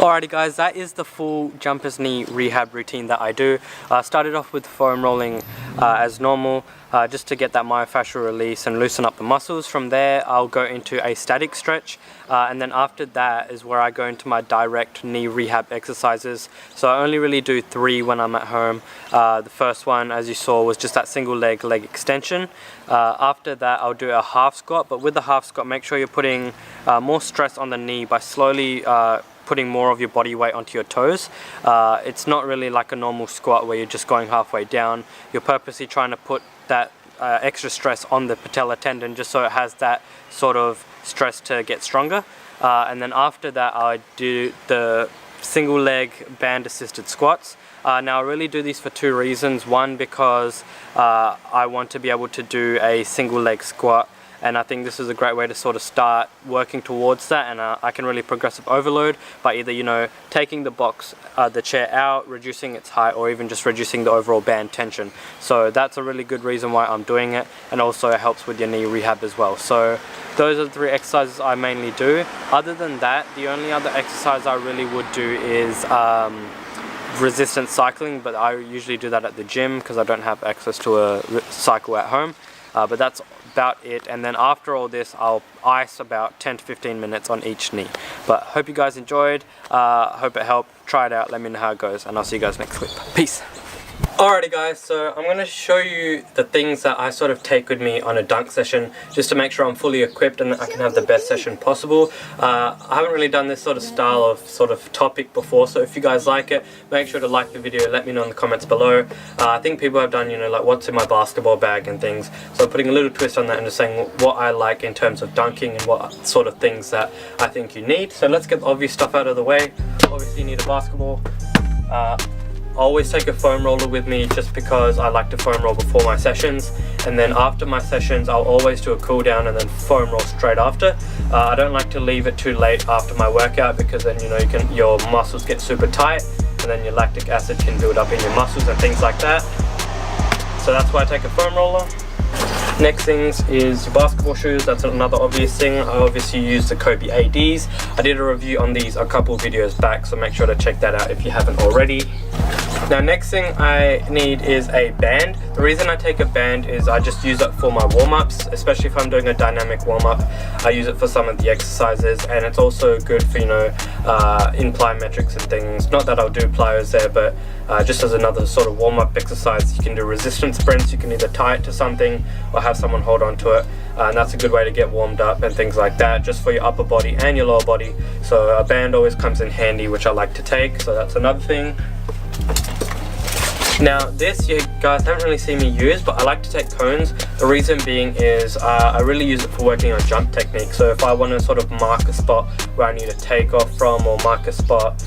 Alrighty guys, that is the full jumper's knee rehab routine that I do. Started off with foam rolling as normal, just to get that myofascial release and loosen up the muscles. From there I'll go into a static stretch, and then after that is where I go into my direct knee rehab exercises. So I only really do 3 when I'm at home. The first one, as you saw, was just that single leg extension. After that I'll do a half squat, but with the half squat make sure you're putting more stress on the knee by slowly putting more of your body weight onto your toes. It's not really like a normal squat where you're just going halfway down. You're purposely trying to put that extra stress on the patella tendon just so it has that sort of stress to get stronger. And then after that I do the single leg band assisted squats. Now I really do these for 2 reasons. One, because I want to be able to do a single leg squat, and I think this is a great way to sort of start working towards that, and I can really progressive overload by either, you know, taking the chair out, reducing its height, or even just reducing the overall band tension. So that's a really good reason why I'm doing it, and also it helps with your knee rehab as well. So those are the 3 exercises I mainly do. Other than that, the only other exercise I really would do is resistance cycling, but I usually do that at the gym because I don't have access to a cycle at home. But that's about it, and then after all this I'll ice about 10 to 15 minutes on each knee. But hope you guys enjoyed, hope it helped. Try it out, let me know how it goes, and I'll see you guys next clip. Peace. Alrighty guys, so I'm going to show you the things that I sort of take with me on a dunk session, just to make sure I'm fully equipped and I can have the best session possible. I haven't really done this sort of style of topic before, so if you guys like it, make sure to like the video, let me know in the comments below. I think people have done, you know, like what's in my basketball bag and things, so I'm putting a little twist on that and just saying what I like in terms of dunking and what sort of things that I think you need. So let's get the obvious stuff out of the way. Obviously you need a basketball. I always take a foam roller with me just because I like to foam roll before my sessions, and then after my sessions I'll always do a cool down and then foam roll straight after. I don't like to leave it too late after my workout because then, you know, your muscles get super tight and then your lactic acid can build up in your muscles and things like that. So that's why I take a foam roller. Next things is your basketball shoes. That's another obvious thing. I obviously use the Kobe ADs. I did a review on these a couple videos back, so make sure to check that out if you haven't already. Now next thing I need is a band. The reason I take a band is I just use it for my warm-ups, especially if I'm doing a dynamic warm-up. I use it for some of the exercises, and it's also good for, you know, in plyometrics and things. Not that I'll do plyos there, but just as another sort of warm-up exercise. You can do resistance sprints. You can either tie it to something or have someone hold on to it, and that's a good way to get warmed up and things like that, just for your upper body and your lower body. So a band always comes in handy, which I like to take, so that's another thing. Now this you guys haven't really seen me use, but I like to take cones. The reason being is I really use it for working on jump technique. So if I want to sort of mark a spot where I need to take off from, or mark a spot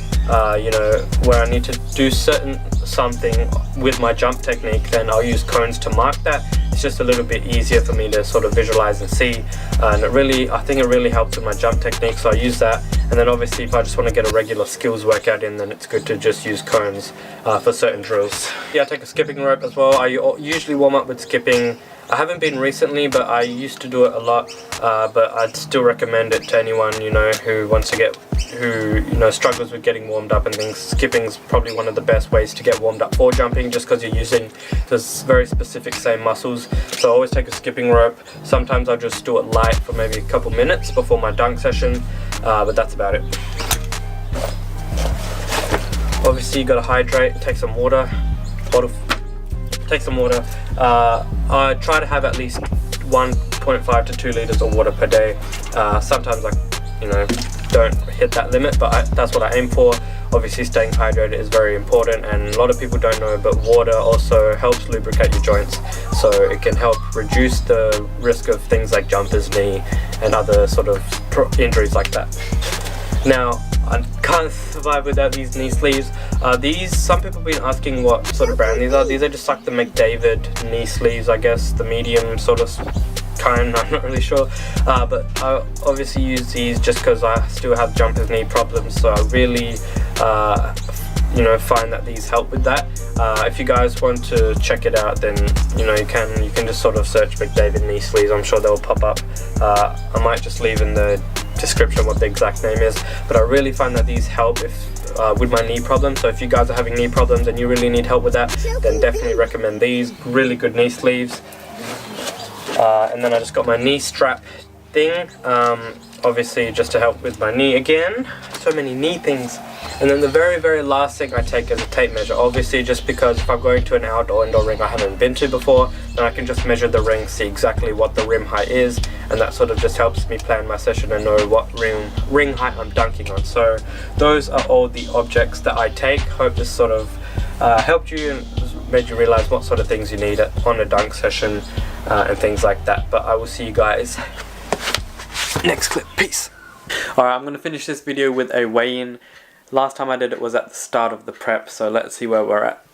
you know, where I need to do something with my jump technique, then I'll use cones to mark that. It's just a little bit easier for me to sort of visualize and see, and I think it really helps with my jump technique, so I use that. And then obviously if I just want to get a regular skills workout in, then it's good to just use cones for certain drills. Yeah, I take a skipping rope as well. I usually warm up with skipping. I haven't been recently, but I used to do it a lot, but I'd still recommend it to anyone, you know, who wants to who you know, struggles with getting warmed up and things. Skipping's probably one of the best ways to get warmed up for jumping, just because you're using those very specific same muscles. So I always take a skipping rope. Sometimes I'll just do it light for maybe a couple minutes before my dunk session, but that's about it. Obviously you gotta hydrate, take some water, take some water. I try to have at least 1.5 to 2 liters of water per day. Sometimes I, you know, don't hit that limit, but that's what I aim for. Obviously staying hydrated is very important, and a lot of people don't know, but water also helps lubricate your joints, so it can help reduce the risk of things like jumper's knee and other sort of injuries like that. Now I can't survive without these knee sleeves. Some people have been asking what sort of brand these are. These are just like the McDavid knee sleeves, I guess, the medium sort of kind, I'm not really sure. But I obviously use these just because I still have jumper's knee problems, so I really you know, find that these help with that. If you guys want to check it out, then you know, you can just sort of search McDavid knee sleeves. I'm sure they'll pop up. I might just leave in the description what the exact name is, but I really find that these help with my knee problem. So if you guys are having knee problems and you really need help with that, then definitely recommend these. Really good knee sleeves. And then I just got my knee strap thing, obviously just to help with my knee again. So many knee things. And then the very last thing I take is a tape measure, obviously just because if I'm going to an outdoor indoor ring I haven't been to before, then I can just measure the ring, see exactly what the rim height is, and that sort of just helps me plan my session and know what ring height I'm dunking on. So those are all the objects that I take. Hope this sort of helped you and made you realize what sort of things you need on a dunk session and things like that. But I will see you guys next clip. Peace. Alright, I'm going to finish this video with a weigh-in. Last time I did it was at the start of the prep, so let's see where we're at.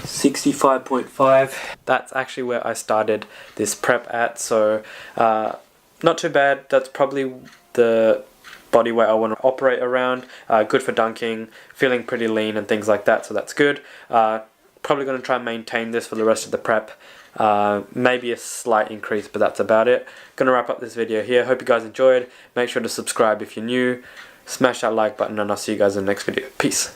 $65.5. That's actually where I started this prep at, so not too bad. That's probably the body weight I want to operate around. Good for dunking, feeling pretty lean and things like that, so that's good. Probably going to try and maintain this for the rest of the prep. Maybe a slight increase, but that's about it. Gonna wrap up this video here. Hope you guys enjoyed. Make sure to subscribe if you're new. Smash that like button and I'll see you guys in the next video. Peace.